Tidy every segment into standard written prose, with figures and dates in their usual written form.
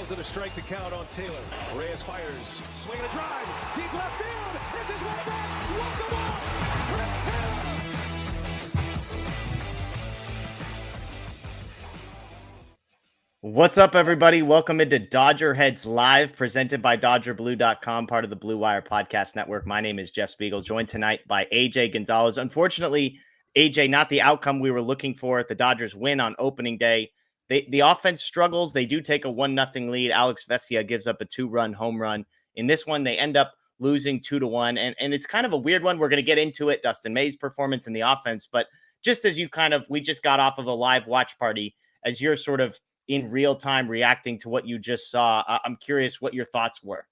calls it a strike to count on Taylor. Reyes fires, swing and a drive, deep left field, it's his way back, walk the ball, Chris Taylor! What's up, everybody? Welcome into DodgerHeads Live, presented by DodgerBlue.com, part of the Blue Wire Podcast Network. My name is Jeff Spiegel, joined tonight by AJ Gonzalez. Unfortunately, AJ, not the outcome we were looking for. The Dodgers win on opening day. The offense struggles. They do take a 1-0 lead. Alex Vesia gives up a 2-run home run. In this one, they end up losing 2-1. And it's kind of a weird one. We're going to get into it. Dustin May's performance in the offense. But just as we just got off of a live watch party, as you're sort of in real time reacting to what you just saw, I'm curious what your thoughts were.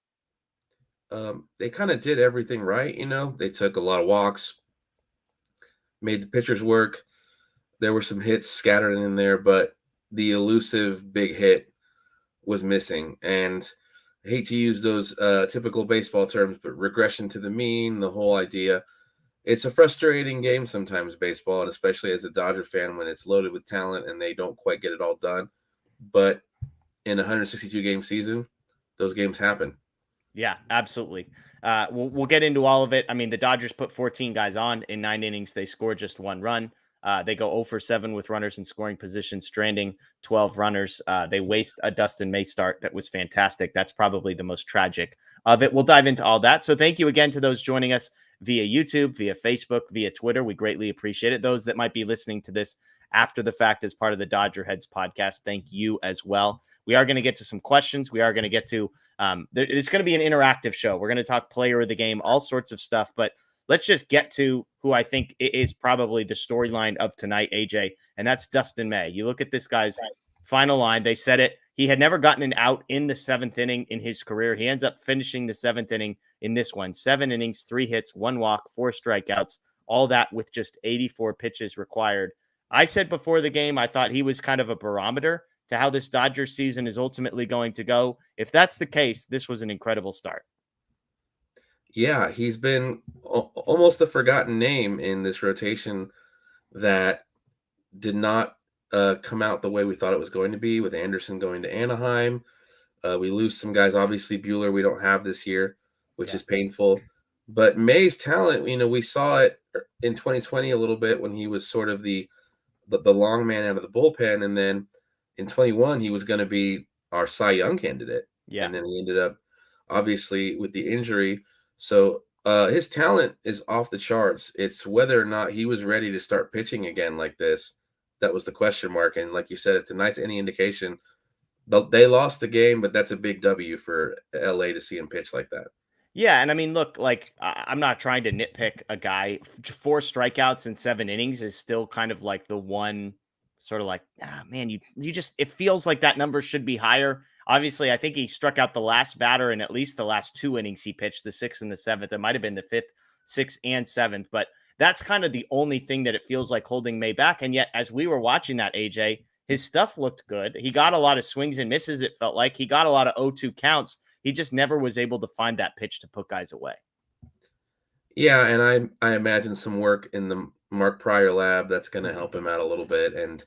They kind of did everything right. They took a lot of walks, made the pitchers work. There were some hits scattered in there, but the elusive big hit was missing. And I hate to use those typical baseball terms, but regression to the mean, the whole idea. It's a frustrating game sometimes, baseball, and especially as a Dodger fan when it's loaded with talent and they don't quite get it all done. But in a 162-game season, those games happen. Yeah, absolutely. We'll get into all of it. I mean, the Dodgers put 14 guys on in 9 innings. They scored just 1 run. They go 0 for 7 with runners in scoring position, stranding 12 runners. They waste a Dustin May start that was fantastic. That's probably the most tragic of it. We'll dive into all that. So thank you again to those joining us via YouTube, via Facebook, via Twitter. We greatly appreciate it. Those that might be listening to this after the fact as part of the DodgerHeads podcast, thank you as well. We are going to get to some questions. We are going to get to it's going to be an interactive show. We're going to talk player of the game, all sorts of stuff, but let's just get to who I think is probably the storyline of tonight, AJ, and that's Dustin May. You look at this guy's final line. They said it. He had never gotten an out in the 7th inning in his career. He ends up finishing the 7th inning in this one. 7 innings, 3 hits, 1 walk, 4 strikeouts, all that with just 84 pitches required. I said before the game, I thought he was kind of a barometer to how this Dodgers season is ultimately going to go. If that's the case, this was an incredible start. Yeah, he's been almost a forgotten name in this rotation that did not come out the way we thought it was going to be, with Anderson going to Anaheim. We lose some guys. Obviously, Buehler we don't have this year, which is painful. But May's talent, we saw it in 2020 a little bit when he was sort of the long man out of the bullpen. And then in 21, he was going to be our Cy Young candidate. Yeah. And then he ended up, obviously, with the injury. So his talent is off the charts. It's whether or not he was ready to start pitching again like this. That was the question mark. And like you said, it's a nice any indication. They lost the game, but that's a big W for LA to see him pitch like that. Yeah, and I mean, look, like, I'm not trying to nitpick a guy. 4 strikeouts in 7 innings is still kind of like the one sort of like, man, you just, it feels like that number should be higher. Obviously, I think he struck out the last batter in at least the last 2 innings he pitched, the 6th and the 7th. It might have been the 5th, 6th, and 7th, but that's kind of the only thing that it feels like holding May back. And yet, as we were watching that, AJ, his stuff looked good. He got a lot of swings and misses, it felt like. He got a lot of 0-2 counts. He just never was able to find that pitch to put guys away. Yeah, and I imagine some work in the Mark Pryor lab that's going to help him out a little bit. And,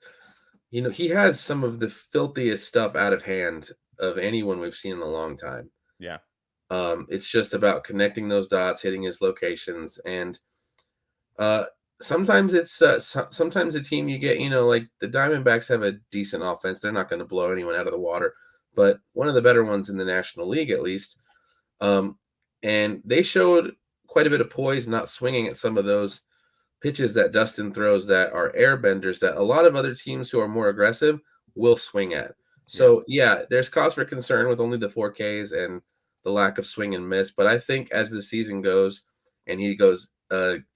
he has some of the filthiest stuff out of hand of anyone we've seen in a long time. Yeah. It's just about connecting those dots, hitting his locations. And sometimes it's sometimes a team you get, like the Diamondbacks have a decent offense. They're not going to blow anyone out of the water, but one of the better ones in the National League, at least. And they showed quite a bit of poise, not swinging at some of those pitches that Dustin throws that are air benders that a lot of other teams who are more aggressive will swing at. So, yeah, there's cause for concern with only the 4Ks and the lack of swing and miss. But I think as the season goes and he goes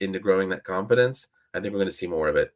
into growing that confidence, I think we're going to see more of it.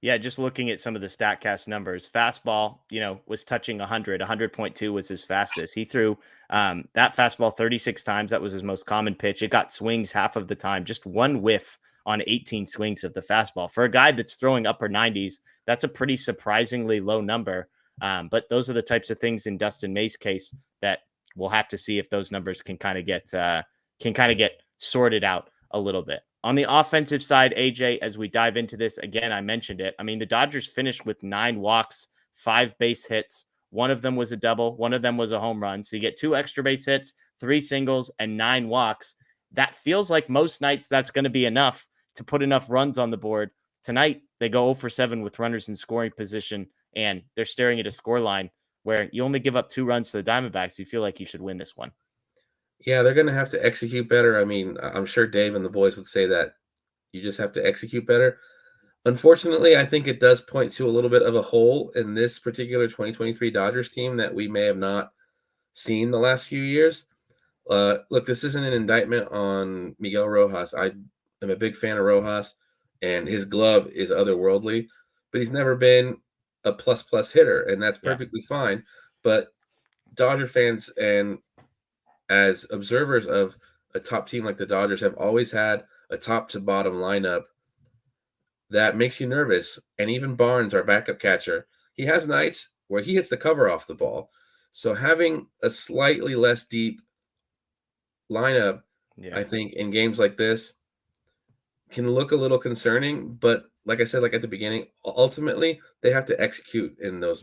Yeah, just looking at some of the StatCast numbers, fastball, was touching 100. 100.2 was his fastest. He threw that fastball 36 times. That was his most common pitch. It got swings half of the time, just 1 whiff on 18 swings of the fastball. For a guy that's throwing upper 90s, that's a pretty surprisingly low number. But those are the types of things in Dustin May's case that we'll have to see if those numbers can kind of get sorted out a little bit. On the offensive side, AJ, as we dive into this, again, I mentioned it. I mean, the Dodgers finished with 9 walks, 5 base hits, One of them was a double. One of them was a home run. So you get 2 extra base hits, 3 singles, and 9 walks. That feels like most nights that's going to be enough to put enough runs on the board. Tonight, they go 0 for 7 with runners in scoring position, and they're staring at a score line where you only give up 2 runs to the Diamondbacks. You feel like you should win this one. Yeah, they're going to have to execute better. I mean, I'm sure Dave and the boys would say that you just have to execute better. Unfortunately, I think it does point to a little bit of a hole in this particular 2023 Dodgers team that we may have not seen the last few years. Look, this isn't an indictment on Miguel Rojas. I am a big fan of Rojas, and his glove is otherworldly, but he's never been a plus hitter, and that's perfectly fine. But Dodger fans and as observers of a top team like the Dodgers have always had a top to bottom lineup that makes you nervous. And even Barnes, our backup catcher, he has nights where he hits the cover off the ball. So having a slightly less deep lineup, I think, in games like this can look a little concerning. But like I said, like at the beginning, ultimately they have to execute in those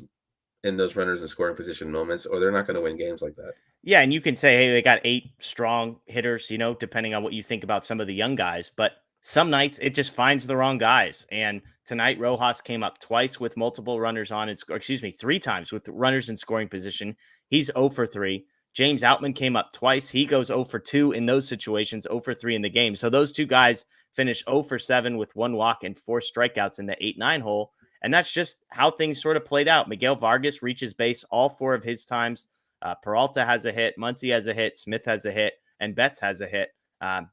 runners in scoring position moments, or they're not going to win games like that. Yeah, and you can say, hey, they got 8 strong hitters, depending on what you think about some of the young guys. But some nights it just finds the wrong guys. And tonight, Rojas came up twice with multiple runners on, 3 times with runners in scoring position. He's 0 for 3. James Outman came up twice. He goes 0 for 2 in those situations, 0 for 3 in the game. So those 2 guys finish 0 for 7 with 1 walk and 4 strikeouts in the 8-9 hole. And that's just how things sort of played out. Miguel Vargas reaches base all 4 of his times. Peralta has a hit, Muncy has a hit, Smith has a hit, and Betts has a hit.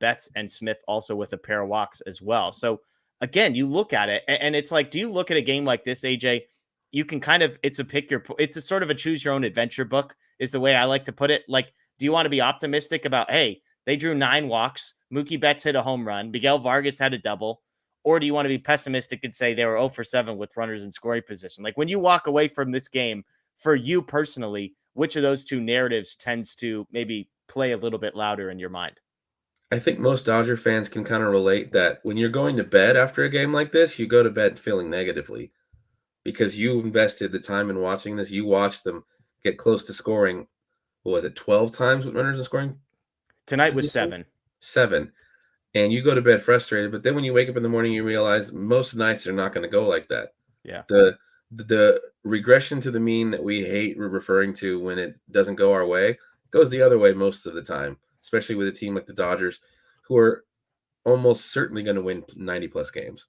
Betts and Smith also with a pair of walks as well. So again, you look at it and it's like, do you look at a game like this, AJ? You can it's a sort of a choose your own adventure book is the way I like to put it. Like, do you want to be optimistic about, hey, they drew 9 walks, Mookie Betts hit a home run, Miguel Vargas had a double, or do you want to be pessimistic and say they were 0 for 7 with runners in scoring position? Like when you walk away from this game, for you personally, which of those 2 narratives tends to maybe play a little bit louder in your mind? I think most Dodger fans can kind of relate that when you're going to bed after a game like this, you go to bed feeling negatively because you invested the time in watching this. You watched them get close to scoring. What was it, 12 times with runners in scoring? Tonight was 7. 7. And you go to bed frustrated, but then when you wake up in the morning, you realize most nights are not going to go like that. Yeah. The regression to the mean that we hate referring to when it doesn't go our way goes the other way most of the time, especially with a team like the Dodgers, who are almost certainly going to win 90-plus games.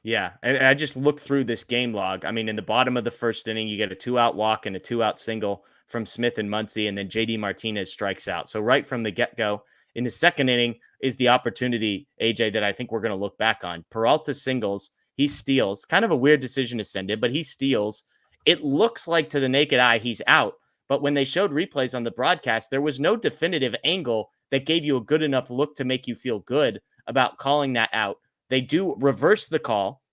Yeah, and I just looked through this game log. I mean, in the bottom of the first inning, you get a 2-out walk and a 2-out single from Smith and Muncy, and then JD Martinez strikes out. So right from the get-go, in the second inning is the opportunity, AJ, that I think we're going to look back on. Peralta singles. He steals. Kind of a weird decision to send it, but he steals. It looks like to the naked eye he's out, but when they showed replays on the broadcast, there was no definitive angle that gave you a good enough look to make you feel good about calling that out. They do reverse the call.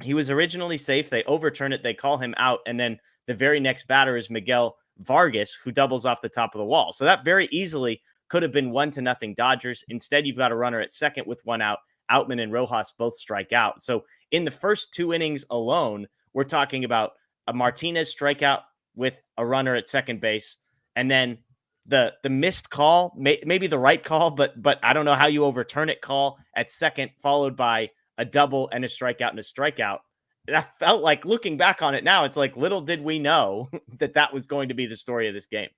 He was originally safe. They overturn it. They call him out, and then the very next batter is Miguel Vargas, who doubles off the top of the wall. So that very easily could have been 1-0 Dodgers. Instead, you've got a runner at second with 1 out. Outman and Rojas both strike out. So in the first 2 innings alone, we're talking about a Martinez strikeout with a runner at second base, and then the missed call, maybe the right call, but I don't know how you overturn it, call at second, followed by a double and a strikeout and a strikeout. That felt like, looking back on it now, it's like little did we know that was going to be the story of this game.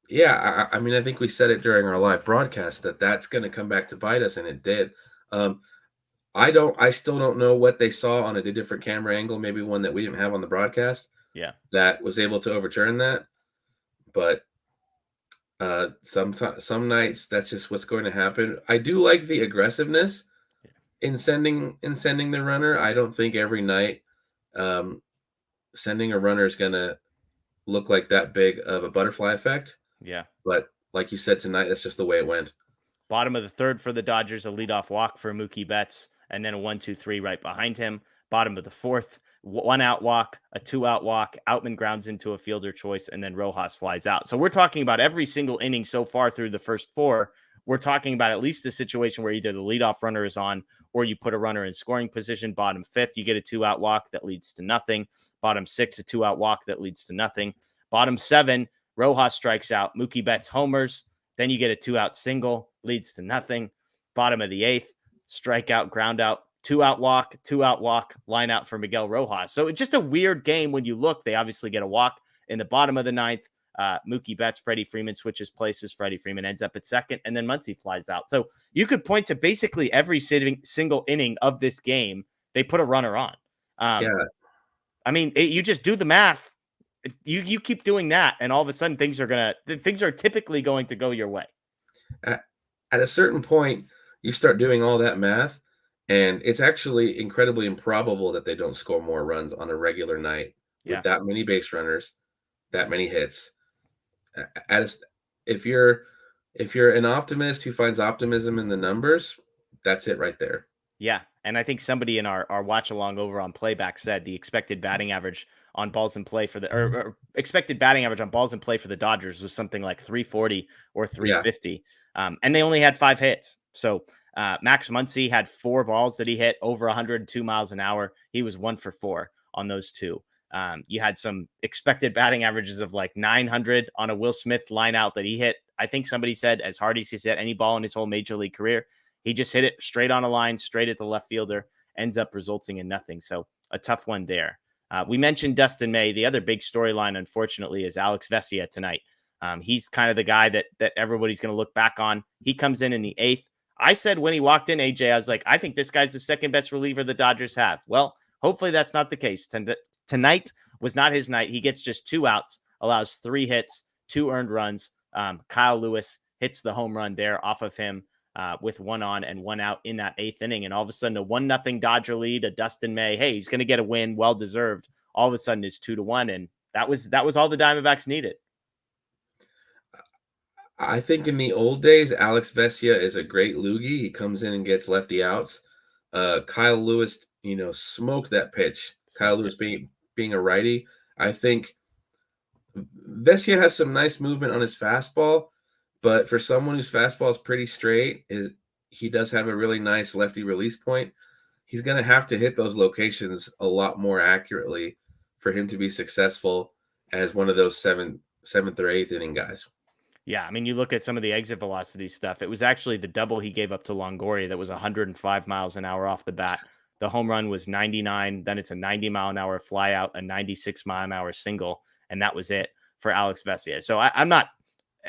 Yeah, I mean, I think we said it during our live broadcast that that's going to come back to bite us, and it did. I still don't know what they saw on a different camera angle, maybe one that we didn't have on the broadcast. Yeah, that was able to overturn that. But some nights that's just what's going to happen. I do like the aggressiveness in sending the runner. I don't think every night sending a runner is going to look like that big of a butterfly effect. Yeah, but like you said tonight, that's just the way it went. Bottom of the third for the Dodgers, a leadoff walk for Mookie Betts, and then a 1-2-3 right behind him. Bottom of the fourth, 1-out walk, a 2-out walk. Outman grounds into a fielder choice, and then Rojas flies out. So we're talking about every single inning so far through the first 4. We're talking about at least a situation where either the leadoff runner is on or you put a runner in scoring position. Bottom 5th, you get a 2-out walk that leads to nothing. Bottom 6, a 2-out walk that leads to nothing. Bottom 7, Rojas strikes out. Mookie Betts homers. Then you get a 2-out single, leads to nothing. Bottom of the 8th, strikeout, ground out, 2-out walk, line out for Miguel Rojas. So it's just a weird game when you look. They obviously get a walk in the bottom of the 9th. Mookie Betts, Freddie Freeman switches places. Freddie Freeman ends up at second, and then Muncy flies out. So you could point to basically every single inning of this game, they put a runner on. Yeah. I mean, you just do the math. You keep doing that, and all of a sudden things are typically going to go your way. At a certain point, you start doing all that math, and it's actually incredibly improbable that they don't score more runs on a regular night with that many base runners, that many hits. If you're an optimist who finds optimism in the numbers, that's it right there. Yeah, and I think somebody in our watch along over on Playback said the expected batting average on balls in play for the or expected batting average on balls in play for the Dodgers was something like 340 or 350, and they only had 5 hits. So Max Muncy had 4 balls that he hit over 102 miles an hour. He was 1 for 4 on those 2. You had some expected batting averages of like 900 on a Will Smith line out that he hit. I think somebody said as hard as he's hit any ball in his whole major league career. He just hit it straight on a line, straight at the left fielder, ends up resulting in nothing. So a tough one there. We mentioned Dustin May. The other big storyline, unfortunately, is Alex Vesia tonight. He's kind of the guy that everybody's going to look back on. He comes in the 8th. I said when he walked in, AJ, I was like, I think this guy's the second best reliever the Dodgers have. Well, hopefully that's not the case. Tonight was not his night. He gets just 2 outs, allows 3 hits, 2 earned runs. Kyle Lewis hits the home run there off of him. With 1 on and 1 out in that 8th inning. And all of a sudden, a 1-0 Dodger lead, a Dustin May. Hey, he's going to get a win. Well-deserved. All of a sudden, it's 2-1. And that was all the Diamondbacks needed. I think in the old days, Alex Vesia is a great loogie. He comes in and gets lefty outs. Kyle Lewis, smoked that pitch. Kyle Lewis being a righty. I think Vesia has some nice movement on his fastball. But for someone whose fastball is pretty straight, he does have a really nice lefty release point. He's going to have to hit those locations a lot more accurately for him to be successful as one of those 7th or 8th inning guys. Yeah, I mean, you look at some of the exit velocity stuff. It was actually the double he gave up to Longoria that was 105 miles an hour off the bat. The home run was 99. Then it's a 90-mile-an-hour fly out, a 96-mile-an-hour single, and that was it for Alex Vesia. So I'm not.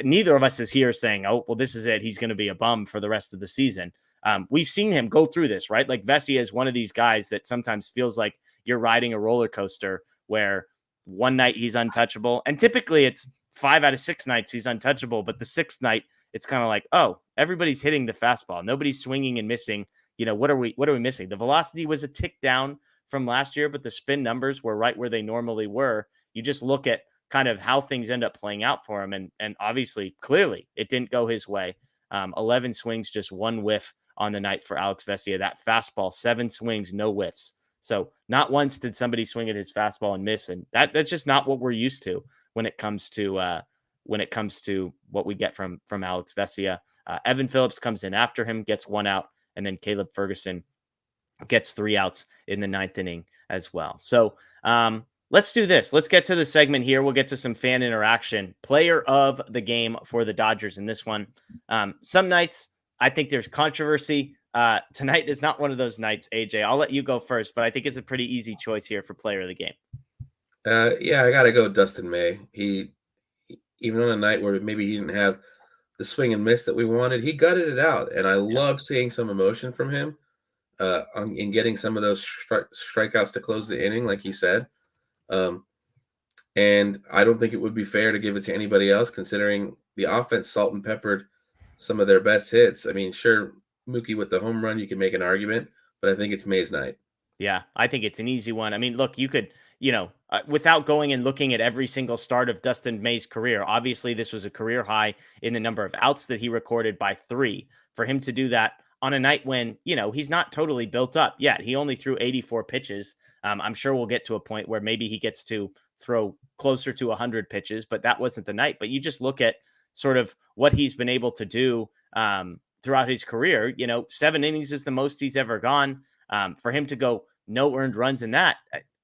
Neither of us is here saying, oh, well, this is it. He's going to be a bum for the rest of the season. We've seen him go through this, right? Like Vesia is one of these guys that sometimes feels like you're riding a roller coaster where one night he's untouchable. And typically it's 5 out of 6 nights he's untouchable. But the 6th night, it's kind of like, oh, everybody's hitting the fastball. Nobody's swinging and missing. What are we missing? The velocity was a tick down from last year, but the spin numbers were right where they normally were. You just look at kind of how things end up playing out for him. And obviously, clearly, it didn't go his way. 11 swings, just 1 whiff on the night for Alex Vesia. That fastball, 7 swings, no whiffs. So not once did somebody swing at his fastball and miss. And that's just not what we're used to when it comes to what we get from Alex Vesia. Evan Phillips comes in after him, gets 1 out, and then Caleb Ferguson gets 3 outs in the 9th inning as well. So, let's do this. Let's get to the segment here. We'll get to some fan interaction. Player of the game for the Dodgers in this one. Some nights, I think there's controversy. Tonight is not one of those nights, AJ. I'll let you go first, but I think it's a pretty easy choice here for player of the game. Yeah, I got to go Dustin May. He, even on a night where maybe he didn't have the swing and miss that we wanted, he gutted it out. And I love seeing some emotion from him in getting some of those strikeouts to close the inning, like you said. And I don't think it would be fair to give it to anybody else, considering the offense salt and peppered some of their best hits. I mean, sure, Mookie with the home run, you can make an argument, but I think it's May's night. Yeah, I think it's an easy one. I mean, look, you could, without going and looking at every single start of Dustin May's career, obviously this was a career high in the number of outs that he recorded by 3. For him to do that on a night when, he's not totally built up yet. He only threw 84 pitches. I'm sure we'll get to a point where maybe he gets to throw closer to 100 pitches, but that wasn't the night. But you just look at sort of what he's been able to do throughout his career. 7 innings is the most he's ever gone. For him to go no earned runs in that,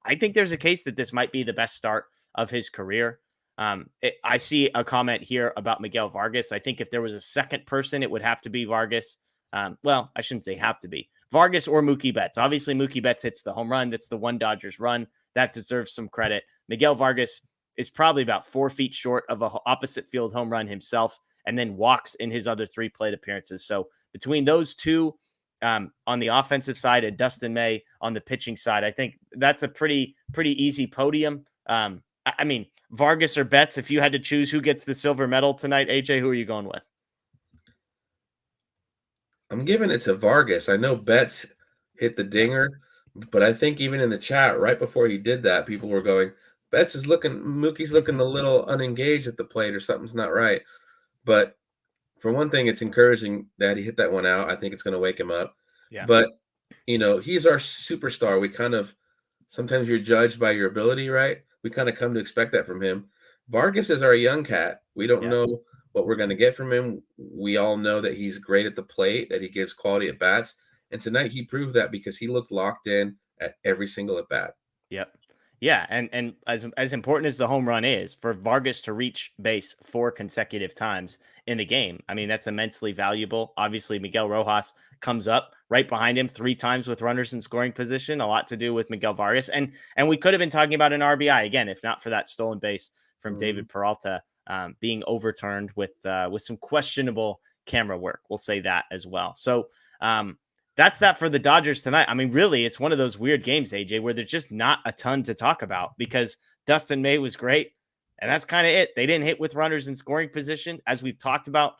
I think there's a case that this might be the best start of his career. I see a comment here about Miguel Vargas. I think if there was a second person, it would have to be Vargas. Well, I shouldn't say have to be Vargas or Mookie Betts. Obviously, Mookie Betts hits the home run. That's the one Dodgers run. That deserves some credit. Miguel Vargas is probably about 4 feet short of a opposite field home run himself, and then walks in his other 3 plate appearances. So between those two, on the offensive side and Dustin May on the pitching side, I think that's a pretty easy podium. I mean, Vargas or Betts, if you had to choose who gets the silver medal tonight, AJ, who are you going with? I'm giving it to Vargas. I know Betts hit the dinger, but I think even in the chat right before he did that, people were going, Mookie's looking a little unengaged at the plate or something's not right. But for one thing, it's encouraging that he hit that one out. I think it's going to wake him up. Yeah. But, he's our superstar. We sometimes you're judged by your ability, right? We kind of come to expect that from him. Vargas is our young cat. We don't know what we're going to get from him. We all know that he's great at the plate, that he gives quality at bats. And tonight he proved that because he looked locked in at every single at bat. Yep. Yeah. And as important as the home run is, for Vargas to reach base 4 consecutive times in the game, I mean, that's immensely valuable. Obviously, Miguel Rojas comes up right behind him 3 times with runners in scoring position, a lot to do with Miguel Vargas. And we could have been talking about an RBI again, if not for that stolen base from David Peralta being overturned with some questionable camera work. We'll say that as well. So that's that for the Dodgers tonight. I mean, really, it's one of those weird games, AJ, where there's just not a ton to talk about because Dustin May was great. And that's kind of it. They didn't hit with runners in scoring position. As we've talked about,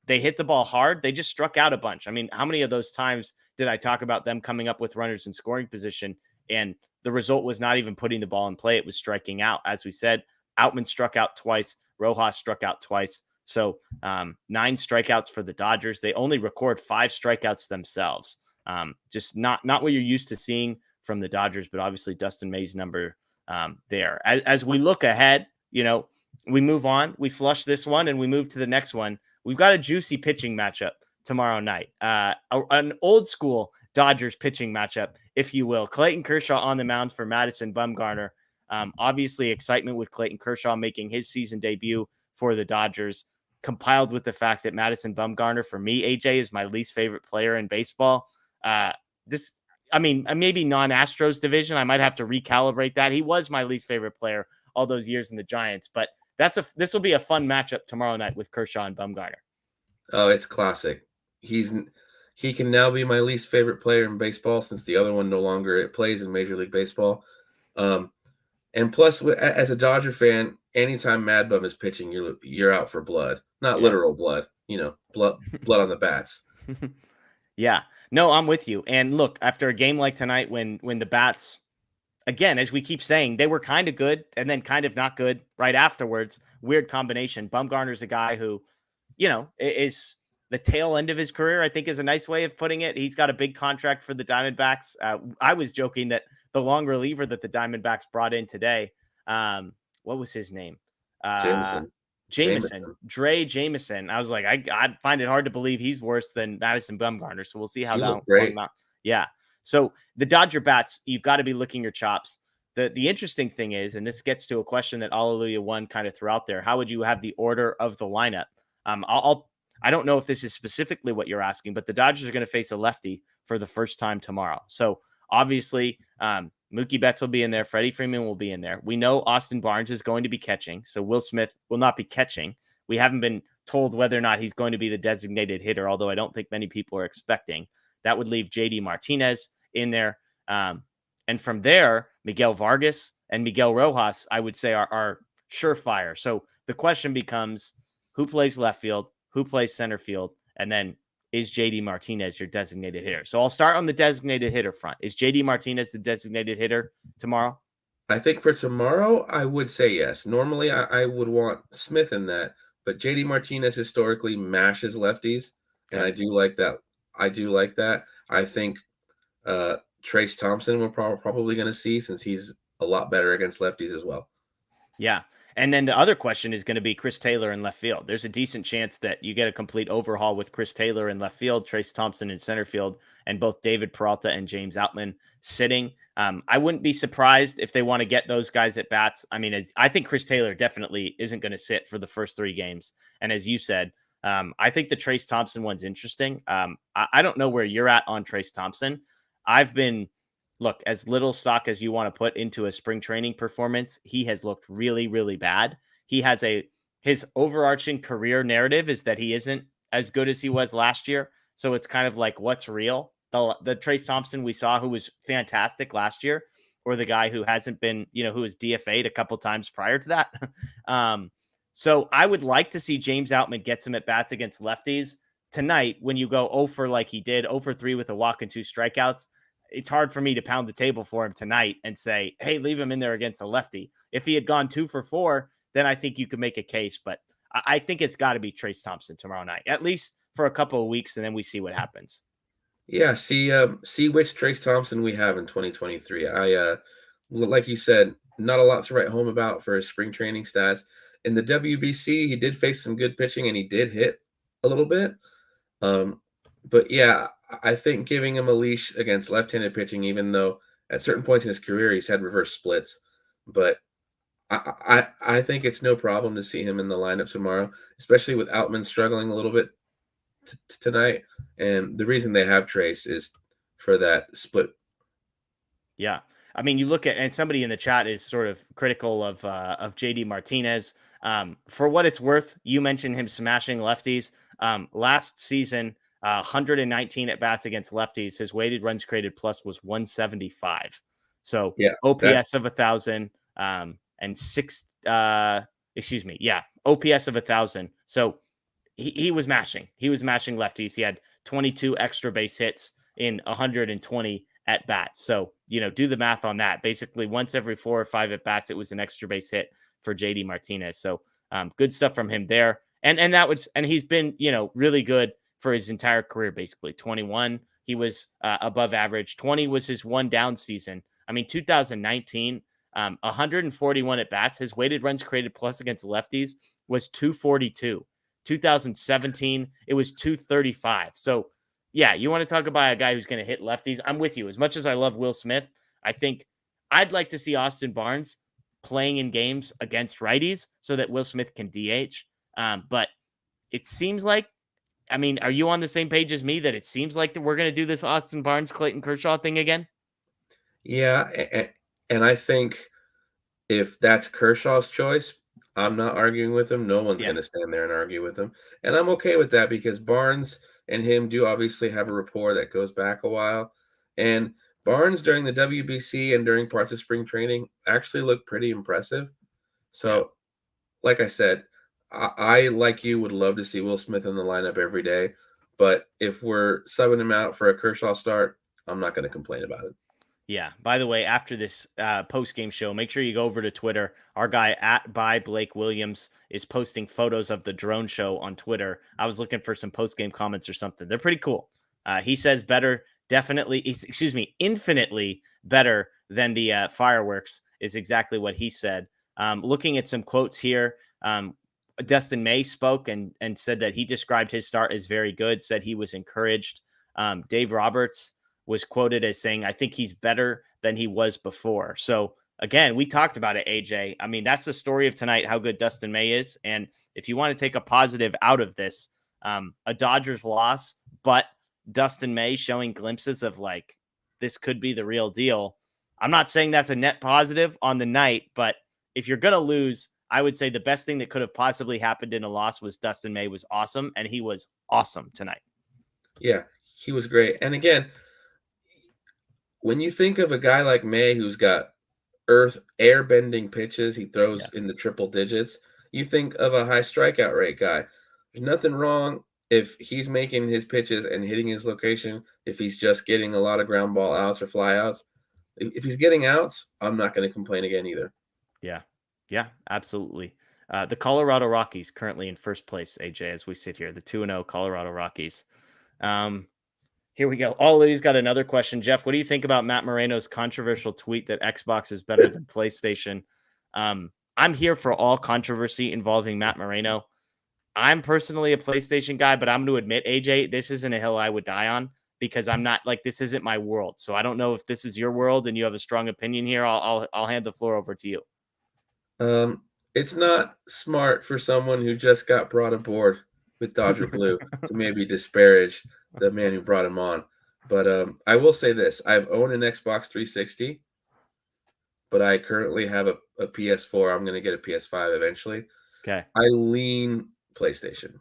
they hit the ball hard. They just struck out a bunch. I mean, how many of those times did I talk about them coming up with runners in scoring position? And the result was not even putting the ball in play. It was striking out. As we said, Outman struck out twice. Rojas struck out twice. So 9 strikeouts for the Dodgers. They only record 5 strikeouts themselves. Just not what you're used to seeing from the Dodgers, but obviously Dustin May's number there. As we look ahead, we move on, we flush this one and we move to the next one. We've got a juicy pitching matchup tomorrow night. An old school Dodgers pitching matchup, if you will. Clayton Kershaw on the mound for Madison Bumgarner. Obviously excitement with Clayton Kershaw making his season debut for the Dodgers, compiled with the fact that Madison Bumgarner, for me, AJ, is my least favorite player in baseball. Maybe non-Astros division, I might have to recalibrate that. He was my least favorite player all those years in the Giants, but this will be a fun matchup tomorrow night with Kershaw and Bumgarner. Oh, it's classic. He can now be my least favorite player in baseball since the other one no longer plays in Major League Baseball. And plus, as a Dodger fan, anytime Mad Bum is pitching, you're out for blood, not literal blood. Blood on the bats. Yeah, no, I'm with you. And look, after a game like tonight, when the bats, again, as we keep saying, they were kind of good and then kind of not good right afterwards. Weird combination. Bumgarner's a guy who, is the tail end of his career, I think is a nice way of putting it. He's got a big contract for the Diamondbacks. I was joking that the long reliever that the Diamondbacks brought in today, what was his name? Jameson. Dre Jameson. I was like, I find it hard to believe he's worse than Madison Bumgarner. So we'll see how that great. Yeah. So the Dodger bats, you've got to be licking your chops. The interesting thing is, and this gets to a question that Alleluia One kind of threw out there, how would you have the order of the lineup? I don't know if this is specifically what you're asking, but the Dodgers are going to face a lefty for the first time tomorrow. So obviously, Mookie Betts will be in there. Freddie Freeman will be in there. We know Austin Barnes is going to be catching, so Will Smith will not be catching. We haven't been told whether or not he's going to be the designated hitter, although I don't think many people are expecting. That would leave JD Martinez in there. And from there, Miguel Vargas and Miguel Rojas, I would say, are surefire. So the question becomes, who plays left field, who plays center field, and then is JD Martinez your designated hitter? So I'll start on the designated hitter front. Is JD Martinez the designated hitter tomorrow? I think for tomorrow, I would say yes. Normally, I would want Smith in that, but JD Martinez historically mashes lefties, and I do like that. I think Trayce Thompson we're probably going to see, since he's a lot better against lefties as well. Yeah. And then the other question is going to be Chris Taylor in left field. There's a decent chance that you get a complete overhaul with Chris Taylor in left field, Trayce Thompson in center field, and both David Peralta and James Outman sitting. I wouldn't be surprised if they want to get those guys at bats. I mean, I think Chris Taylor definitely isn't going to sit for the first 3 games. And as you said, I think the Trayce Thompson one's interesting. I don't know where you're at on Trayce Thompson. Look, as little stock as you want to put into a spring training performance, he has looked really, really bad. His overarching career narrative is that he isn't as good as he was last year. So it's kind of like, what's real? The Trayce Thompson we saw, who was fantastic last year, or the guy who hasn't been, who was DFA'd a couple times prior to that. So I would like to see James Outman get some at bats against lefties tonight. When you go 0 for like he did, 0 for 3 with a walk and 2 strikeouts, it's hard for me to pound the table for him tonight and say, hey, leave him in there against a lefty. If he had gone 2 for 4, then I think you could make a case. But I think it's got to be Trayce Thompson tomorrow night, at least for a couple of weeks, and then we see what happens. Yeah, see which Trayce Thompson we have in 2023. Like you said, not a lot to write home about for his spring training stats. In the WBC, he did face some good pitching and he did hit a little bit. But yeah, I think giving him a leash against left-handed pitching, even though at certain points in his career he's had reverse splits, but I think it's no problem to see him in the lineup tomorrow, especially with Outman struggling a little bit tonight. And the reason they have Trayce is for that split. Yeah. I mean, you look at, and somebody in the chat is sort of critical of JD Martinez. For what it's worth, you mentioned him smashing lefties. Last season, 119 at bats against lefties. His weighted runs created plus was 175. So yeah, OPS of 1,000, and OPS of 1,000. So he was mashing. He was mashing lefties. He had 22 extra base hits in 120 at bats. So, do the math on that. Basically, once every 4 or 5 at bats, it was an extra base hit for JD Martinez. So good stuff from him there. And he's been, really good for his entire career. Basically 21, he was above average. 20 was his one down season. I mean, 2019, 141 at bats. His weighted runs created plus against lefties was 242. 2017, it was 235. So yeah, you want to talk about a guy who's going to hit lefties. I'm with you. As much as I love Will Smith, I think I'd like to see Austin Barnes playing in games against righties so that Will Smith can DH. But it seems like, are you on the same page as me that it seems like that we're going to do this Austin Barnes, Clayton Kershaw thing again? Yeah. And I think if that's Kershaw's choice, I'm not arguing with him. No one's going to stand there and argue with him. And I'm okay with that because Barnes and him do obviously have a rapport that goes back a while. And Barnes during the WBC and during parts of spring training actually looked pretty impressive. So, like I said, I like you, would love to see Will Smith in the lineup every day. But if we're subbing him out for a Kershaw start, I'm not going to complain about it. Yeah. By the way, after this post-game show, make sure you go over to Twitter. Our guy @ByBlakeWilliams is posting photos of the drone show on Twitter. I was looking for some post-game comments or something. They're pretty cool. He says infinitely better than the fireworks is exactly what he said. Looking at some quotes here, Dustin May spoke and said that he described his start as very good, said he was encouraged. Dave Roberts was quoted as saying, I think he's better than he was before. So again, we talked about it, AJ. That's the story of tonight, how good Dustin May is. And if you want to take a positive out of this, a Dodgers loss, but Dustin May showing glimpses of like, this could be the real deal. I'm not saying that's a net positive on the night, but if you're going to lose, I would say the best thing that could have possibly happened in a loss was Dustin May was awesome. And he was awesome tonight. Yeah, he was great. And again, when you think of a guy like May who's got air bending pitches, he throws in the triple digits, you think of a high strikeout rate guy. There's nothing wrong if he's making his pitches and hitting his location, if he's just getting a lot of ground ball outs or fly outs. If he's getting outs, I'm not going to complain again either. Yeah, absolutely. The Colorado Rockies currently in first place, AJ, as we sit here, the 2-0 Colorado Rockies. Here we go. Ollie's got another question. Jeff, what do you think about Matt Moreno's controversial tweet that Xbox is better than PlayStation? I'm I'm here for all controversy involving Matt Moreno. I'm personally a PlayStation guy, but I'm going to admit, AJ, this isn't a hill I would die on because I'm not like, this isn't my world. So I don't know if this is your world and you have a strong opinion here. I'll hand the floor over to you. It's not smart for someone who just got brought aboard with Dodger Blue to maybe disparage the man who brought him on. But I will say this. I've owned an Xbox 360, but I currently have a PS4. I'm going to get a PS5 eventually. Okay. I lean PlayStation.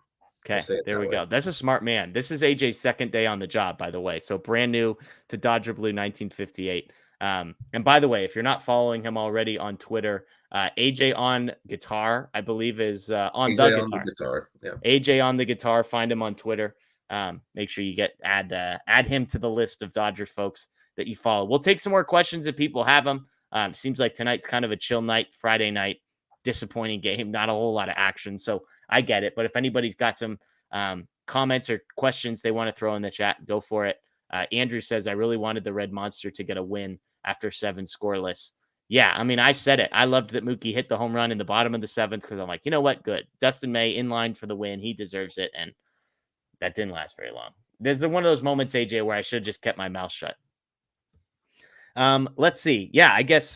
Okay, there we go. That's a smart man. This is AJ's second day on the job, by the way. So brand new to Dodger Blue 1958. And by the way, if you're not following him already on Twitter, AJ on guitar, I believe is on AJ the on guitar. Yeah. AJ on the guitar. Find him on Twitter. Make sure you add him to the list of Dodgers folks that you follow. We'll take some more questions if people have them. Seems like tonight's kind of a chill night, Friday night, disappointing game, not a whole lot of action. So I get it. But if anybody's got some comments or questions they want to throw in the chat, go for it. Andrew says, I really wanted the Red Monster to get a win after 7 scoreless. Yeah, I mean, I said it. I loved that Mookie hit the home run in the bottom of the 7th because I'm like, you know what? Good. Dustin May in line for the win. He deserves it. And that didn't last very long. There's one of those moments, AJ, where I should have just kept my mouth shut. Let's see. Yeah, I guess,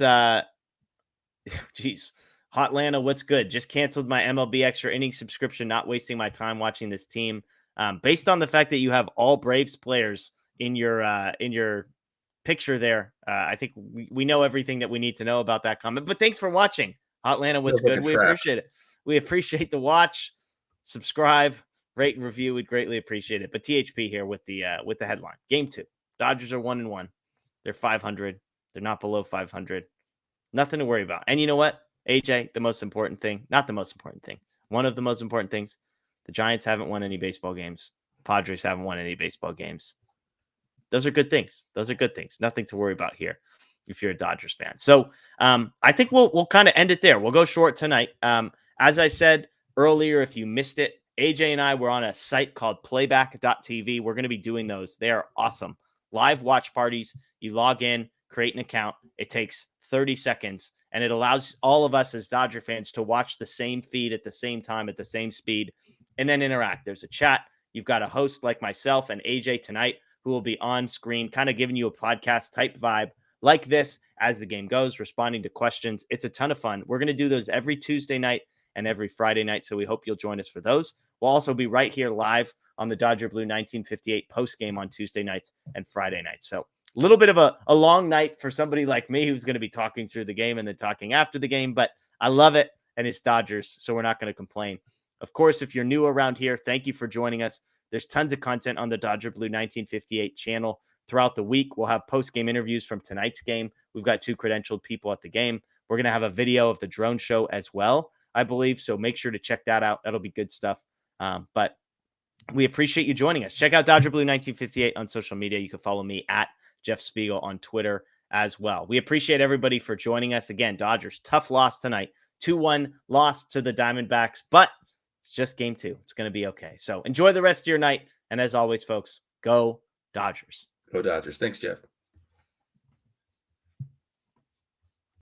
geez. Hotlanta, what's good? Just canceled my MLB extra inning subscription, not wasting my time watching this team. Based on the fact that you have all Braves players in your picture there, I think we know everything that we need to know about that comment. But thanks for watching. Hotlanta, what's good? We appreciate it. We appreciate the watch. Subscribe, rate, and review. We'd greatly appreciate it. But THP here with the headline. Game 2. Dodgers are 1-1. They're 500. They're not below 500. Nothing to worry about. And you know what? AJ, the most important thing, not the most important thing, one of the most important things, the Giants haven't won any baseball games. Padres haven't won any baseball games. Those are good things. Those are good things. Nothing to worry about here if you're a Dodgers fan. So I think we'll kind of end it there. We'll go short tonight. As I said earlier, if you missed it, AJ and I were on a site called playback.tv. We're going to be doing those. They are awesome. Live watch parties. You log in, create an account. It takes 30 seconds. And it allows all of us as Dodger fans to watch the same feed at the same time, at the same speed, and then interact. There's a chat. You've got a host like myself and AJ tonight who will be on screen, kind of giving you a podcast type vibe like this as the game goes, responding to questions. It's a ton of fun. We're going to do those every Tuesday night and every Friday night, so we hope you'll join us for those. We'll also be right here live on the Dodger Blue 1958 postgame on Tuesday nights and Friday nights. So a little bit of a long night for somebody like me who's going to be talking through the game and then talking after the game, but I love it, and it's Dodgers, so we're not going to complain. Of course, if you're new around here, thank you for joining us. There's tons of content on the Dodger Blue 1958 channel throughout the week. We'll have post-game interviews from tonight's game. We've got 2 credentialed people at the game. We're going to have a video of the drone show as well, I believe, so make sure to check that out. That'll be good stuff. But we appreciate you joining us. Check out Dodger Blue 1958 on social media. You can follow me at Jeff Spiegel on Twitter as well. We appreciate everybody for joining us. Again, Dodgers, tough loss tonight. 2-1 loss to the Diamondbacks, but it's just game 2. It's going to be okay. So enjoy the rest of your night. And as always, folks, go Dodgers. Go Dodgers. Thanks, Jeff.